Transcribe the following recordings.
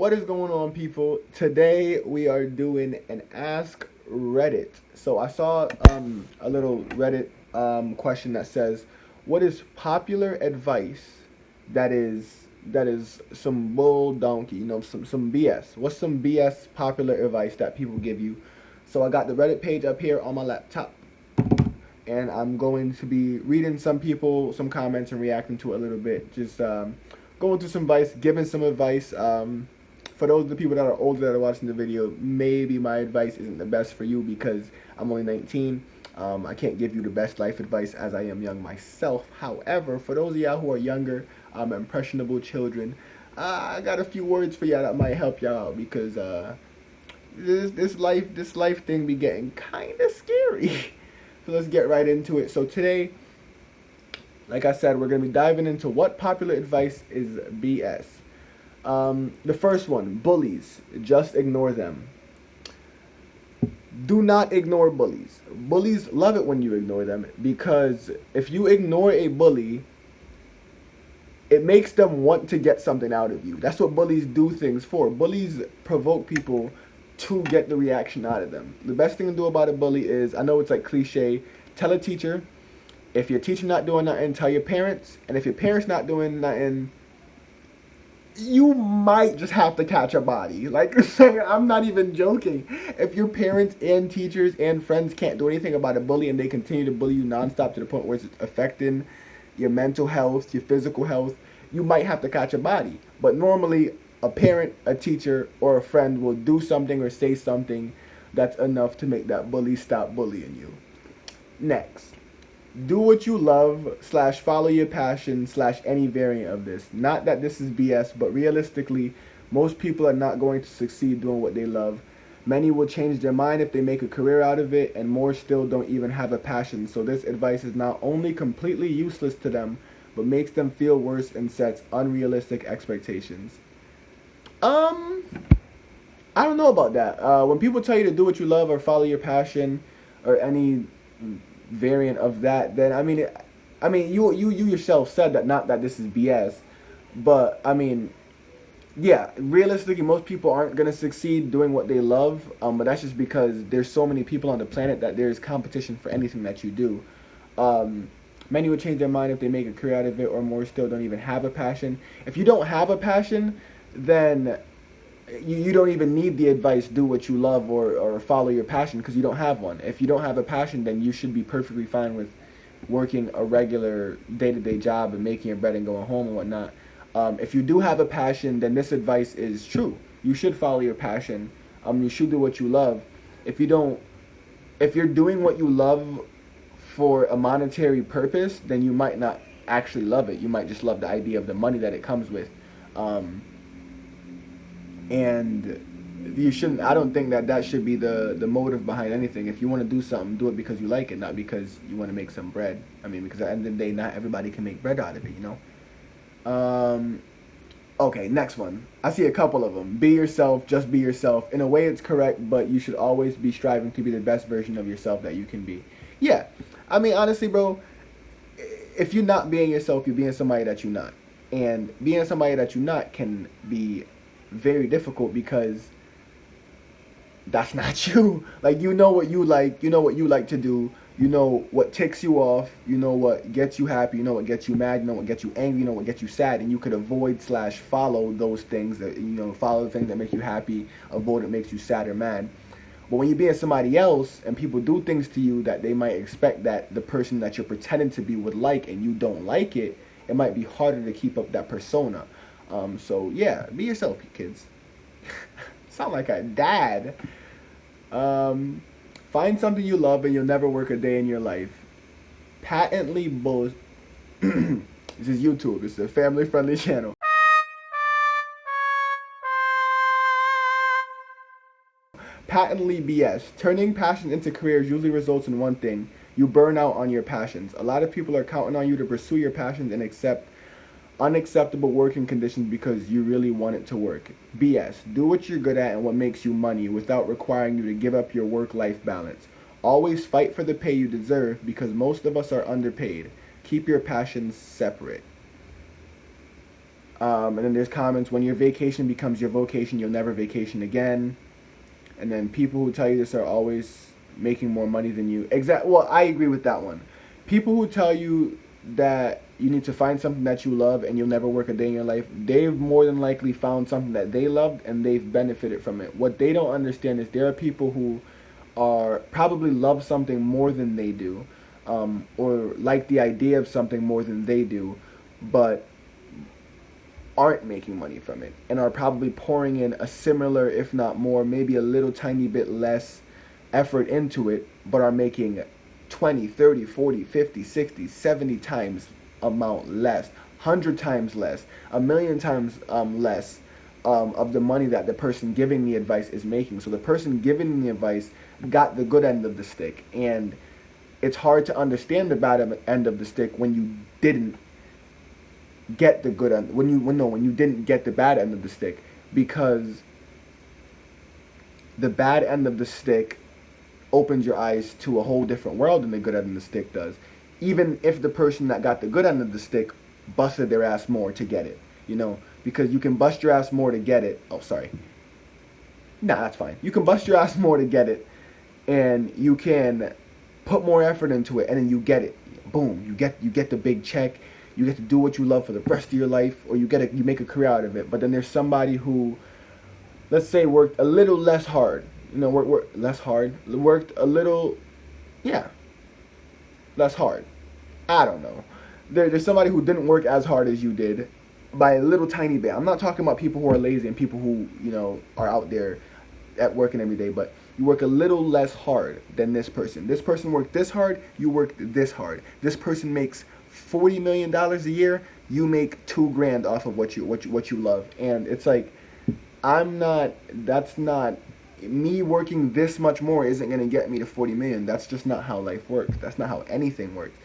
What is going on, people? Today we are doing an Ask Reddit. So I saw a little Reddit question that says, "What is popular advice that is some bull donkey? Some BS. What's some BS popular advice that people give you?" So I got the Reddit page up here on my laptop, and I'm going to be reading some comments and reacting to it a little bit. Just going through some advice, giving some advice. For those of the people that are older that are watching the video, maybe my advice isn't the best for you because I'm only 19. I can't give you the best life advice as I am young myself. However, for those of y'all who are younger, impressionable children, I got a few words for y'all that might help y'all out because this life thing be getting kind of scary. So let's get right into it. So today, like I said, we're going to be diving into what popular advice is BS. The first one, bullies. Just ignore them. Do not ignore bullies. Bullies love it when you ignore them because if you ignore a bully, it makes them want to get something out of you. That's what bullies do things for. Bullies provoke people to get the reaction out of them. The best thing to do about a bully is, I know it's like cliche, tell a teacher. If your teacher not doing nothing, tell your parents. And if your parents not doing nothing, you might just have to catch a body. Like, I'm not even joking. If your parents and teachers and friends can't do anything about a bully and they continue to bully you nonstop to the point where it's affecting your mental health, your physical health, you might have to catch a body. But normally, a parent, a teacher, or a friend will do something or say something that's enough to make that bully stop bullying you. Next. Do what you love / follow your passion / any variant of this. Not that this is BS, but realistically, most people are not going to succeed doing what they love. Many will change their mind if they make a career out of it, and more still don't even have a passion. So this advice is not only completely useless to them, but makes them feel worse and sets unrealistic expectations. I don't know about that. When people tell you to do what you love or follow your passion or any variant of that, then you yourself said that, not that this is BS, but yeah, realistically most people aren't gonna succeed doing what they love, but that's just because there's so many people on the planet that there's competition for anything that you do. Many would change their mind if they make a career out of it, or more still don't even have a passion. If you don't have a passion, then you don't even need the advice, do what you love or follow your passion, because you don't have one. If you don't have a passion, then you should be perfectly fine with working a regular day-to-day job and making your bread and going home and whatnot. If you do have a passion, then this advice is true. You should follow your passion. You should do what you love. If you're doing what you love for a monetary purpose, then you might not actually love it. You might just love the idea of the money that it comes with. And you shouldn't. I don't think that should be the motive behind anything. If you want to do something, do it because you like it, not because you want to make some bread. Because at the end of the day, not everybody can make bread out of it, Okay, next one. I see a couple of them. Be yourself, just be yourself. In a way, it's correct, but you should always be striving to be the best version of yourself that you can be. Yeah, honestly, bro, if you're not being yourself, you're being somebody that you're not. And being somebody that you're not can be very difficult because that's not you. Like, you know what you like, you know what you like to do, you know what ticks you off, you know what gets you happy, you know what gets you mad, you know what gets you angry, you know what gets you sad, and you could avoid / follow those things that, follow the things that make you happy, avoid what makes you sad or mad. But when you're being somebody else and people do things to you that they might expect that the person that you're pretending to be would like, and you don't like it, it might be harder to keep up that persona. So yeah, be yourself, you kids. Sound like a dad. Find something you love and you'll never work a day in your life. Patently bull. This is YouTube. It's a family-friendly channel. Patently BS. Turning passion into careers usually results in one thing: you burn out on your passions. A lot of people are counting on you to pursue your passions and accept unacceptable working conditions because you really want it to work. BS. Do what you're good at and what makes you money without requiring you to give up your work-life balance. Always fight for the pay you deserve because most of us are underpaid. Keep your passions separate. And then there's comments, when your vacation becomes your vocation, you'll never vacation again. And then people who tell you this are always making more money than you. Well, I agree with that one. People who tell you that you need to find something that you love and you'll never work a day in your life, they've more than likely found something that they loved and they've benefited from it. What they don't understand is there are people who are probably love something more than they do, or like the idea of something more than they do, but aren't making money from it and are probably pouring in a similar, if not more, maybe a little tiny bit less effort into it, but are making 20, 30, 40, 50, 60, 70 times amount less, 100 times less, 1,000,000 times less of the money that the person giving the advice is making. So the person giving the advice got the good end of the stick, and it's hard to understand the bad end of the stick when you didn't get the good end, when you didn't get the bad end of the stick, because the bad end of the stick opens your eyes to a whole different world than the good end of the stick does, even if the person that got the good end of the stick busted their ass more to get it, because you can bust your ass more to get it. Oh, sorry. Nah, that's fine. You can bust your ass more to get it, and you can put more effort into it, and then you get it. Boom, you get the big check. You get to do what you love for the rest of your life, or you make a career out of it. But then there's somebody who, let's say, worked a little less hard. Worked less hard. Worked a little, less hard. I don't know. There's somebody who didn't work as hard as you did by a little tiny bit. I'm not talking about people who are lazy and people who, are out there at working every day, but you work a little less hard than this person. This person worked this hard, you worked this hard. This person makes $40 million a year, you make $2,000 off of what you love. And it's like, that's not, me working this much more isn't going to get me to 40 million. That's just not how life works. That's not how anything works.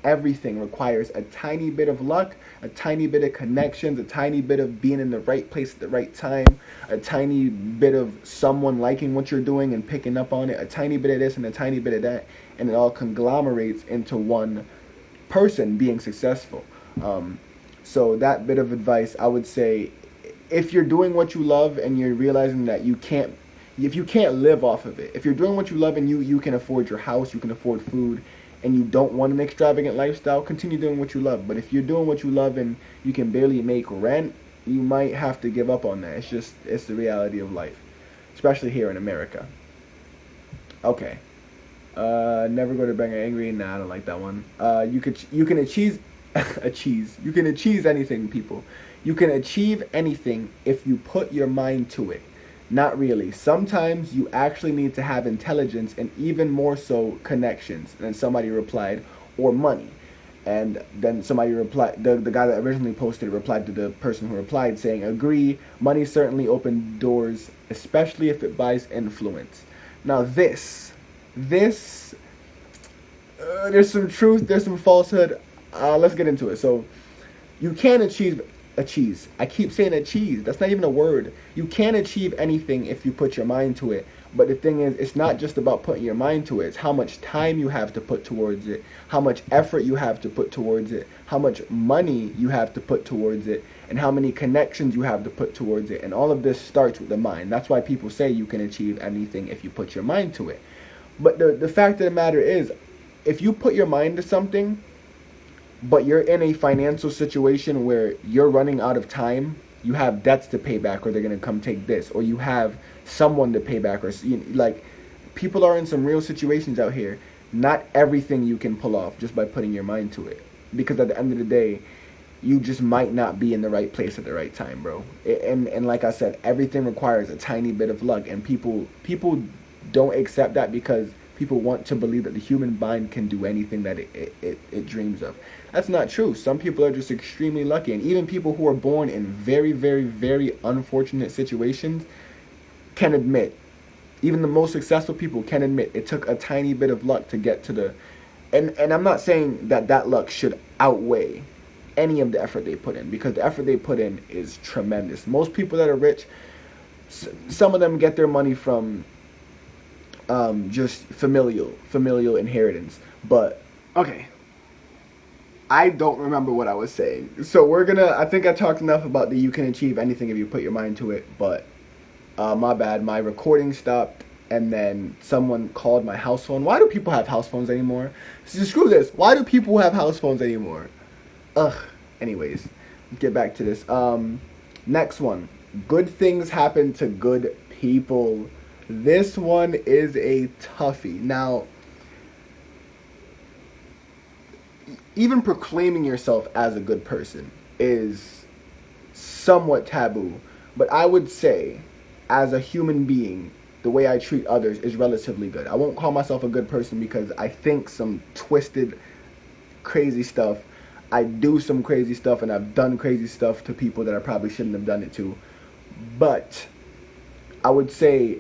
Everything requires a tiny bit of luck, a tiny bit of connections, a tiny bit of being in the right place at the right time, a tiny bit of someone liking what you're doing and picking up on it, a tiny bit of this and a tiny bit of that, and it all conglomerates into one person being successful. So that bit of advice, I would say, if you're doing what you love and you're realizing that if you can't live off of it, if you're doing what you love and you can afford your house, you can afford food, and you don't want an extravagant lifestyle, continue doing what you love. But if you're doing what you love and you can barely make rent, you might have to give up on that. It's the reality of life, especially here in America. Okay. Never go to bed angry. Nah, I don't like that one. You can achieve You can achieve anything, people. You can achieve anything if you put your mind to it. Not really. Sometimes you actually need to have intelligence, and even more so connections. And somebody replied, or money. And then somebody replied, the guy that originally posted replied to the person who replied saying, agree, money certainly opens doors, especially if it buys influence. Now this, there's some truth, there's some falsehood. Let's get into it. So you can achieve a cheese. I keep saying a cheese. That's not even a word. You can achieve anything if you put your mind to it. But the thing is, it's not just about putting your mind to it. It's how much time you have to put towards it, how much effort you have to put towards it, how much money you have to put towards it, and how many connections you have to put towards it. And all of this starts with the mind. That's why people say you can achieve anything if you put your mind to it. But the fact of the matter is, if you put your mind to something, but you're in a financial situation where you're running out of time, you have debts to pay back, or they're going to come take this, or you have someone to pay back, or like, people are in some real situations out here. Not everything you can pull off just by putting your mind to it, because at the end of the day, you just might not be in the right place at the right time, bro. And like I said, everything requires a tiny bit of luck, and people don't accept that because people want to believe that the human mind can do anything that it dreams of. That's not true. Some people are just extremely lucky, and even people who are born in very, very, very unfortunate situations can admit, even the most successful people can admit, it took a tiny bit of luck to get to the, and I'm not saying that luck should outweigh any of the effort they put in, because the effort they put in is tremendous. Most people that are rich, some of them get their money from just familial inheritance. But okay, I don't remember what I was saying. So we're gonna. I think I talked enough about the you can achieve anything if you put your mind to it. But my bad. My recording stopped, and then someone called my house phone. Why do people have house phones anymore? So screw this. Why do people have house phones anymore? Ugh. Anyways, let's get back to this. Next one. Good things happen to good people. This one is a toughie. Now, even proclaiming yourself as a good person is somewhat taboo. But I would say, as a human being, the way I treat others is relatively good. I won't call myself a good person because I think some twisted, crazy stuff. I do some crazy stuff, and I've done crazy stuff to people that I probably shouldn't have done it to. But I would say,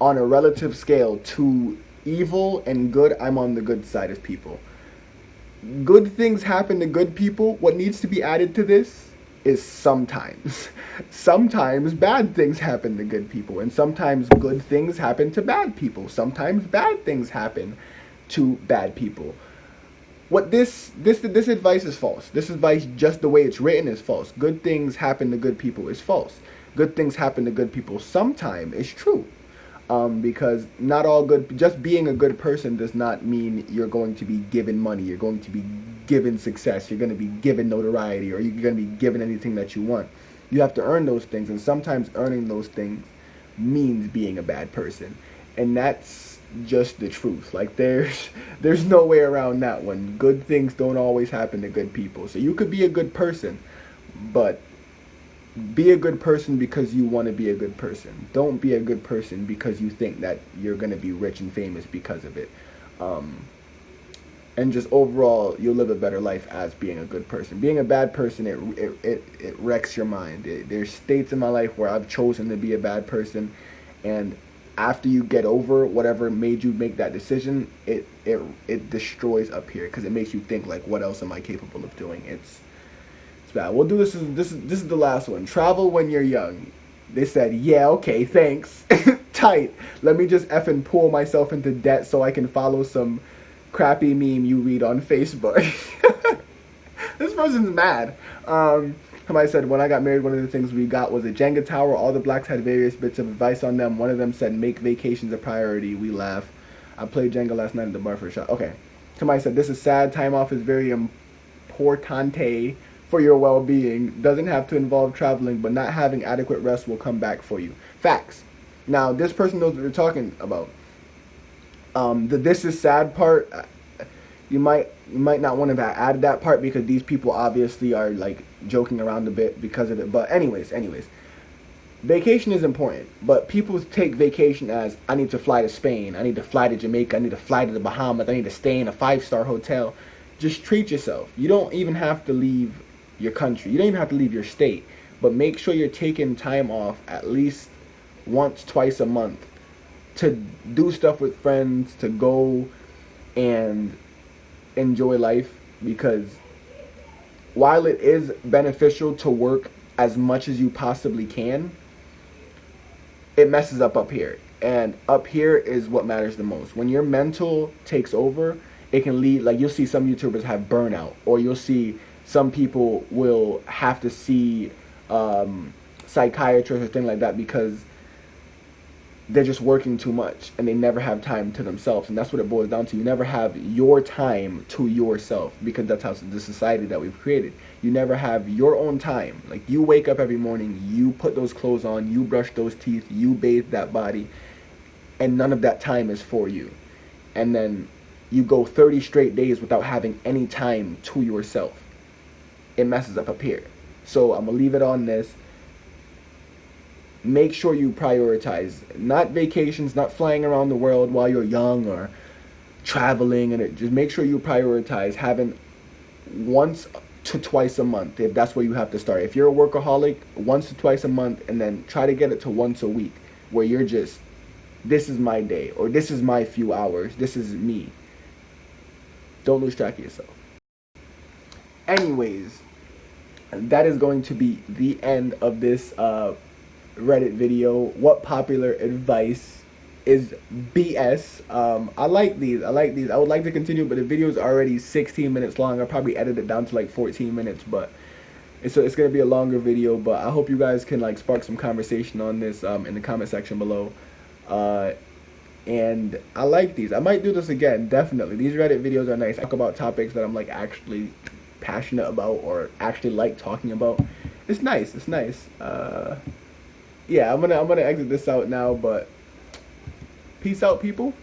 on a relative scale to evil and good, I'm on the good side of people. Good things happen to good people. What needs to be added to this is sometimes. Sometimes bad things happen to good people, and sometimes good things happen to bad people. Sometimes bad things happen to bad people. What this advice is false. This advice, just the way it's written, is false. Good things happen to good people is false. Good things happen to good people sometime is true. Because not all good, just being a good person does not mean you're going to be given money, you're going to be given success, you're going to be given notoriety, or you're going to be given anything that you want. You have to earn those things, and sometimes earning those things means being a bad person. And that's just the truth. Like, there's no way around that one. Good things don't always happen to good people. So you could be a good person, but be a good person because you want to be a good person. Don't be a good person because you think that you're going to be rich and famous because of it. And just overall, you'll live a better life as being a good person. Being a bad person, it wrecks your mind. There's states in my life where I've chosen to be a bad person, and after you get over whatever made you make that decision, it destroys up here, because it makes you think, like, what else am I capable of doing? It's bad. We'll do this. This is the last one. Travel when you're young. They said, yeah, okay, thanks. Tight. Let me just effing pull myself into debt so I can follow some crappy meme you read on Facebook. This person's mad. Somebody said, when I got married, one of the things we got was a Jenga tower. All the blacks had various bits of advice on them. One of them said, make vacations a priority. We laugh. I played Jenga last night at the bar for a shot. Okay. Somebody said, this is sad. Time off is very importante for your well-being. Doesn't have to involve traveling, but not having adequate rest will come back for you. Facts. Now, this person knows what they're talking about. The this is sad part, you might not want to have added that part, because these people obviously are, like, joking around a bit because of it. But anyways, vacation is important, but people take vacation as, I need to fly to Spain, I need to fly to Jamaica, I need to fly to the Bahamas, I need to stay in a 5-star hotel. Just treat yourself. You don't even have to leave your country. You don't even have to leave your state. But make sure you're taking time off at least once, twice a month to do stuff with friends, to go and enjoy life. Because while it is beneficial to work as much as you possibly can, it messes up here. And up here is what matters the most. When your mental takes over, it can lead, like, you'll see some YouTubers have burnout, or you'll see some people will have to see psychiatrists or things like that because they're just working too much and they never have time to themselves. And that's what it boils down to. You never have your time to yourself, because that's how the society that we've created. You never have your own time. Like, you wake up every morning, you put those clothes on, you brush those teeth, you bathe that body, and none of that time is for you. And then you go 30 straight days without having any time to yourself. It messes up here. So I'm going to leave it on this. Make sure you prioritize. Not vacations, not flying around the world while you're young or traveling. And just make sure you prioritize having once to twice a month, if that's where you have to start. If you're a workaholic, once to twice a month, and then try to get it to once a week, where you're just, this is my day, or this is my few hours, this is me. Don't lose track of yourself. Anyways, that is going to be the end of this Reddit video. What popular advice is BS. I like these. I like these. I would like to continue, but the video is already 16 minutes long. I'll probably edit it down to like 14 minutes, but it's gonna be a longer video. But I hope you guys can like spark some conversation on this in the comment section below. And I like these. I might do this again, definitely. These Reddit videos are nice. I talk about topics that I'm like actually passionate about or actually like talking about. It's nice. It's nice. Yeah, I'm gonna exit this out now, but peace out, people.